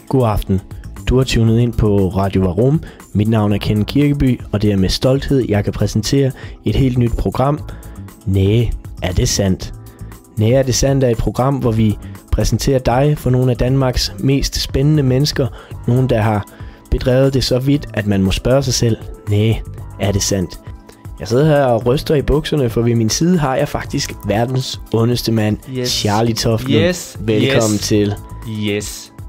God aften. Du har tunet ind på Radio Varum. Mit navn er Ken Kirkeby, og det er med stolthed, jeg kan præsentere et helt nyt program. Næh, er det sandt? Næh, er det sandt er et program, hvor vi præsenterer dig for nogle af Danmarks mest spændende mennesker. Nogen, der har bedrevet det så vidt, at man må spørge sig selv, næh, er det sandt? Jeg sidder her og ryster i bukserne, for ved min side har jeg faktisk verdens ondeste mand, Charlie Toftlund. Velkommen til.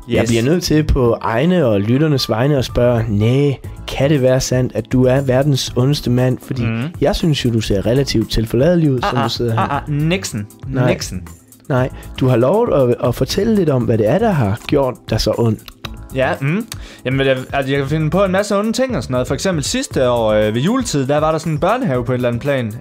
Jeg bliver nødt til på egne og lytternes vegne at spørge, næh, kan det være sandt, at du er verdens ondeste mand? Fordi jeg synes jo, du ser relativt tilforladelig ud, som du sidder her. Nixon. Nej, du har lovet at fortælle lidt om, hvad det er, der har gjort dig så ondt. Ja, Jamen, jeg kan finde på en masse onde ting og sådan noget. For eksempel sidste år ved juletid, der var der sådan en børnehave på et eller andet plan,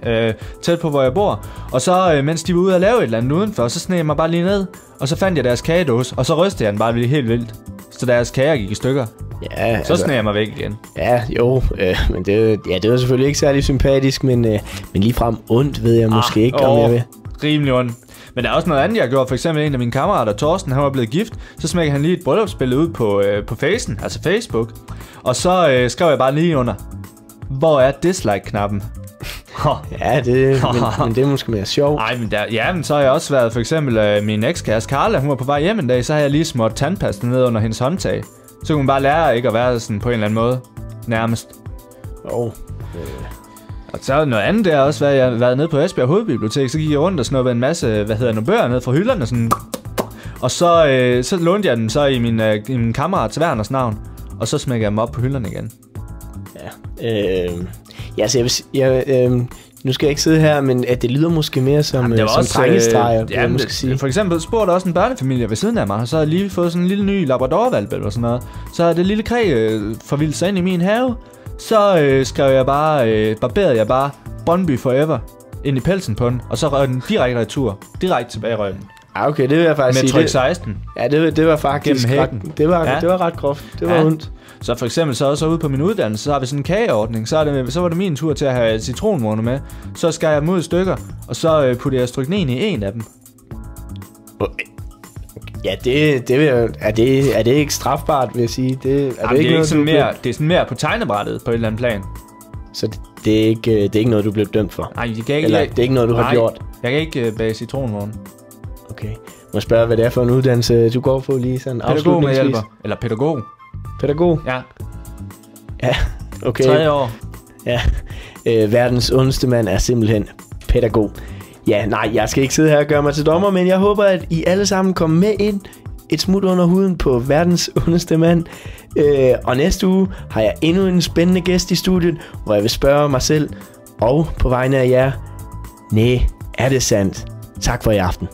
tæt på, hvor jeg bor. Og så, mens de var ude at lave et eller andet udenfor, så sneg jeg mig bare lige ned. Og så fandt jeg deres kagedåse, og så rystede jeg den bare helt vildt. Så deres kager gik i stykker. Ja, så sneg jeg mig væk igen. Ja, jo, men det var selvfølgelig ikke særlig sympatisk, men ligefrem ondt ved jeg måske ikke, om jeg vil. Rimelig ondt. Men der er også noget andet, jeg har gjort. For eksempel en af mine kammerater, Torsten, han var blevet gift. Så smækkede han lige et bryllupsbillede ud på Facen, altså Facebook. Og så skrev jeg bare lige under, hvor er dislike-knappen? Ja, men det er måske mere sjovt. Nej, men så har jeg også været, for eksempel min ekskæreste Carla, hun var på vej hjem en dag, så har jeg lige smurt tandpasta ned under hendes håndtag. Så kunne hun bare lære ikke at være sådan på en eller anden måde, nærmest. Og så noget andet, der også jeg har været nede på Esbjerg Hovedbibliotek, så gik jeg rundt og snuppede en masse, bøger ned fra hylderne sådan. Og så lånte jeg den så i min kammerats Werners navn, og så smækkede jeg dem op på hylderne igen. Ja, så nu skal jeg ikke sidde her, men at det lyder måske mere som drengestreger, for eksempel spurgte også en børnefamilie ved siden af mig, og så har jeg lige fået sådan en lille ny labradorhvalp eller sådan noget. Så har det lille kræ forvildet sig ind i min have. Så skrev jeg bare, barberede jeg bare Brøndby Forever ind i pelsen på den, og så røg den direkte retur, direkte tilbage i røven. Okay, det vil jeg faktisk sige. Med tryk 16. Ja, det var faktisk det var ret groft. Det var ondt. Så for eksempel så ude på min uddannelse, så har vi sådan en kageordning. Så var det min tur til at have citronmåne med. Så skar jeg dem ud i stykker, og så puttede jeg stryknin i en af dem. Ja, er det ikke strafbart, vil jeg sige? Det er sådan mere på tegnebrættet på et eller andet plan. Så det er ikke noget, du blev dømt for? Nej, det er ikke noget, du har gjort? Jeg kan ikke bage citronmåne. Okay. Må jeg spørge, hvad det er for en uddannelse, du går på lige sådan afslutningsvis? Eller pædagog. Pædagog? Ja. Ja, okay. 3 år. Ja. Verdens ondeste mand er simpelthen pædagog. Ja, nej, jeg skal ikke sidde her og gøre mig til dommer, men jeg håber, at I alle sammen kommer med ind et smut under huden på verdens ondeste mand. Og næste uge har jeg endnu en spændende gæst i studiet, hvor jeg vil spørge mig selv og på vegne af jer, næh, er det sandt? Tak for i aften.